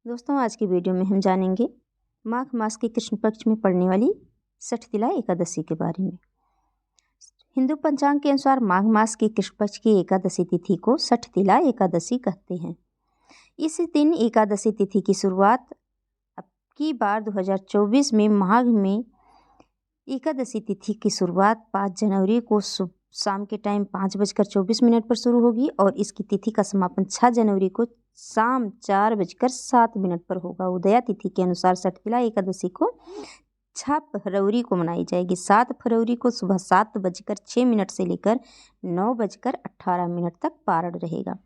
दोस्तों, आज की वीडियो में हम जानेंगे माघ मास के कृष्ण पक्ष में पड़ने वाली सठतिला एकादशी के बारे में। हिंदू पंचांग के अनुसार माघ मास की कृष्ण पक्ष की एकादशी तिथि को सठतिला एकादशी कहते हैं। इस दिन एकादशी तिथि की शुरुआत अब की बार 2024 में माघ में एकादशी तिथि की शुरुआत 5 जनवरी को शाम के टाइम 5:24 पर शुरू होगी और इसकी तिथि का समापन 6 जनवरी को शाम 4:07 पर होगा। उदया तिथि के अनुसार सठतिला एकादशी को 6 फरवरी को मनाई जाएगी। 7 फरवरी को सुबह 7:06 से लेकर 9:18 तक पारण रहेगा।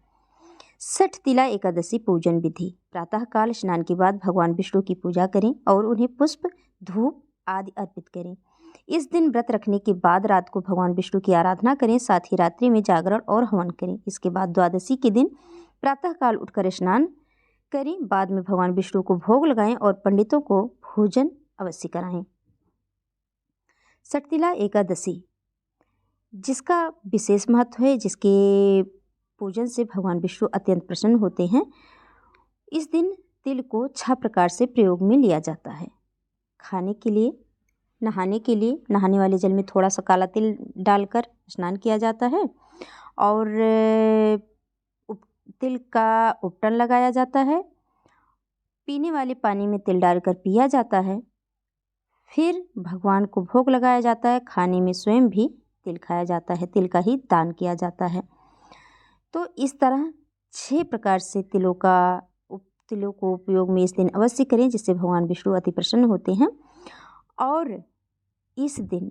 सठतिला एकादशी पूजन विधि: प्रातःकाल स्नान के बाद भगवान विष्णु की पूजा करें और उन्हें पुष्प, धूप आदि अर्पित करें। इस दिन व्रत रखने के बाद रात को भगवान विष्णु की आराधना करें, साथ ही रात्रि में जागरण और हवन करें। इसके बाद द्वादशी के दिन प्रातःकाल उठकर स्नान करें, बाद में भगवान विष्णु को भोग लगाएं और पंडितों को भोजन अवश्य कराएं। सठतिला एकादशी जिसका विशेष महत्व है, जिसके पूजन से भगवान विष्णु अत्यंत प्रसन्न होते हैं। इस दिन तिल को 6 प्रकार से प्रयोग में लिया जाता है। खाने के लिए, नहाने के लिए नहाने वाले जल में थोड़ा सा काला तिल डालकर स्नान किया जाता है और तिल का उपटन लगाया जाता है। पीने वाले पानी में तिल डालकर पिया जाता है। फिर भगवान को भोग लगाया जाता है। खाने में स्वयं भी तिल खाया जाता है, तिल का ही दान किया जाता है। तो इस तरह 6 प्रकार से तिलों को उपयोग में इस दिन अवश्य करें, जिससे भगवान विष्णु अति प्रसन्न होते हैं। और इस दिन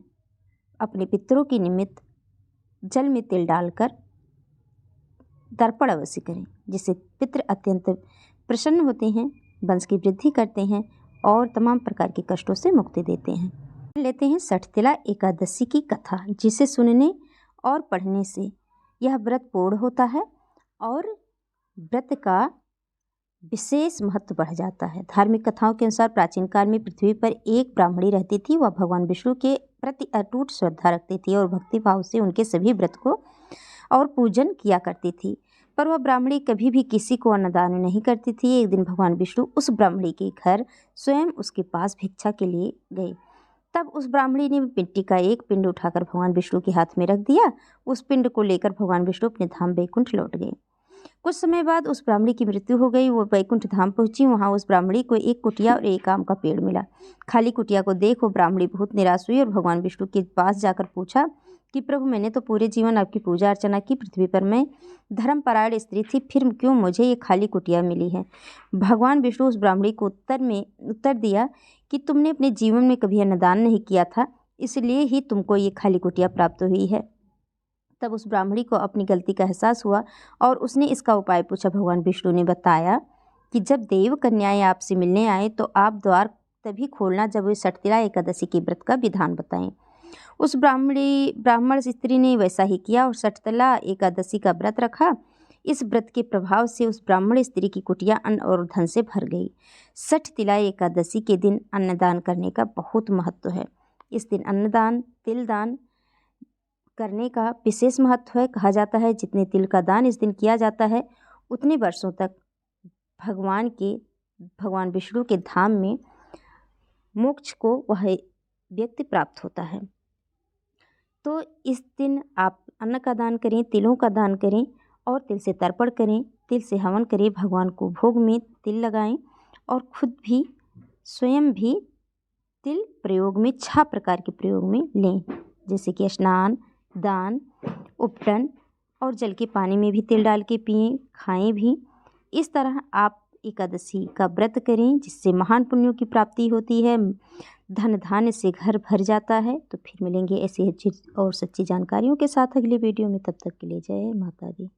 अपने पितरों के निमित्त जल में तिल डालकर तर्पण अवश्य करें, जिससे पितृ अत्यंत प्रसन्न होते हैं, वंश की वृद्धि करते हैं और तमाम प्रकार के कष्टों से मुक्ति देते हैं। लेते हैं सठतिला एकादशी की कथा, जिसे सुनने और पढ़ने से यह व्रत पूर्ण होता है और व्रत का विशेष महत्व बढ़ जाता है। धार्मिक कथाओं के अनुसार प्राचीन काल में पृथ्वी पर एक ब्राह्मणी रहती थी। वह भगवान विष्णु के प्रति अटूट श्रद्धा रखती थी और भक्ति भाव से उनके सभी व्रत को और पूजन किया करती थी। पर वह ब्राह्मणी कभी भी किसी को अन्नदान नहीं करती थी। एक दिन भगवान विष्णु उस ब्राह्मणी के घर स्वयं उसके पास भिक्षा के लिए गए। तब उस ब्राह्मणी ने मिट्टी का एक पिंड उठाकर भगवान विष्णु के हाथ में रख दिया। उस पिंड को लेकर भगवान विष्णु अपने धाम वैकुंठ लौट गए। कुछ समय बाद उस ब्राह्मणी की मृत्यु हो गई। वो वैकुंठ धाम पहुंची। वहां उस ब्राह्मणी को एक कुटिया और एक आम का पेड़ मिला। खाली कुटिया को देख वो ब्राह्मणी बहुत निराश हुई और भगवान विष्णु के पास जाकर पूछा कि प्रभु, मैंने तो पूरे जीवन आपकी पूजा अर्चना की, पृथ्वी पर मैं धर्मपरायण स्त्री थी, फिर क्यों मुझे ये खाली कुटिया मिली है? भगवान विष्णु उस ब्राह्मणी को उत्तर दिया कि तुमने अपने जीवन में कभी अन्नदान नहीं किया था, इसलिए ही तुमको ये खाली कुटिया प्राप्त हुई है। तब उस ब्राह्मणी को अपनी गलती का एहसास हुआ और उसने इसका उपाय पूछा। भगवान विष्णु ने बताया कि जब देव कन्याएं आपसे मिलने आए तो आप द्वार तभी खोलना जब वे सठतिला एकादशी के व्रत का विधान बताएं। उस ब्राह्मण स्त्री ने वैसा ही किया और सठतिला एकादशी का व्रत रखा। इस व्रत के प्रभाव से उस ब्राह्मण स्त्री की कुटिया अन्न और धन से भर गई। सठतिला एकादशी के दिन अन्नदान करने का बहुत महत्व है। इस दिन अन्नदान, तिल दान करने का विशेष महत्व है। कहा जाता है जितने तिल का दान इस दिन किया जाता है, उतने वर्षों तक भगवान विष्णु के धाम में मोक्ष को वह व्यक्ति प्राप्त होता है। तो इस दिन आप अन्न का दान करें, तिलों का दान करें और तिल से तर्पण करें, तिल से हवन करें, भगवान को भोग में तिल लगाएं और खुद भी स्वयं भी तिल प्रयोग में 6 प्रकार के प्रयोग में लें, जैसे कि स्नान, दान, उपटन और जल के पानी में भी तिल डाल के पिएं, खाएं भी। इस तरह आप एकादशी का व्रत करें, जिससे महान पुण्यों की प्राप्ति होती है, धन धान्य से घर भर जाता है। तो फिर मिलेंगे ऐसी अच्छी और सच्ची जानकारियों के साथ अगली वीडियो में। तब तक के लिए जय माता दी।